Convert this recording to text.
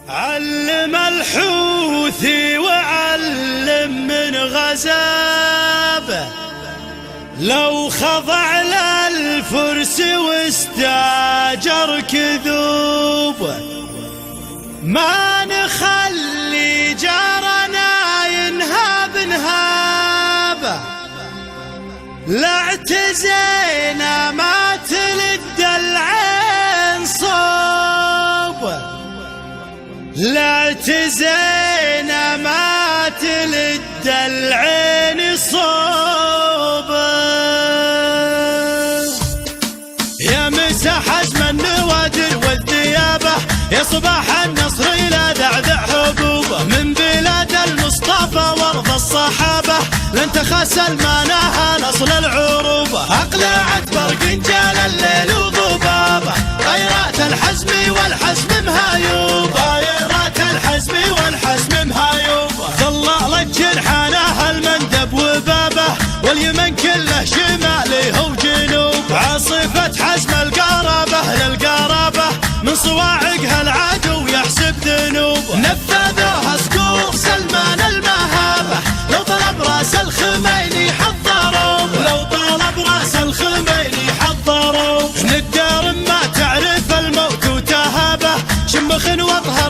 علم الحوثي وعلم من غزابه، لو خضع للفرس واستاجر كذوبه، ما نخلي جارنا ينهاب نهابه، لا اعتزينا ما تلد العين صوبه، لا اعتزينا ما تلد العين صوبه. يا مسا حزم النوادر والذيابه، يا صباح النصر إلى ذعذع حبوبه، من بلاد المصطفى وارض الصحابه، لن تخسل ما نهى نصل العروبه، أقلعت برق جال الليل وضبابه، غيرات الحزم والحسم مهايوبه، غيرات الحزم والحسم مهايوبه، ظلالت جرحانه المندب وبابه، واليمن كله شماله وجنوب، عاصفة حزم القرابه للقرابه، من صواعقها العدو يحسب ذنوبه، نفذوها صقور سلمان المهابه، لو طلب راس الخميني حضروا، لو طلب راس الخميني حضروا، ندار ما تعرف الموت وتهابه، شمخ وطها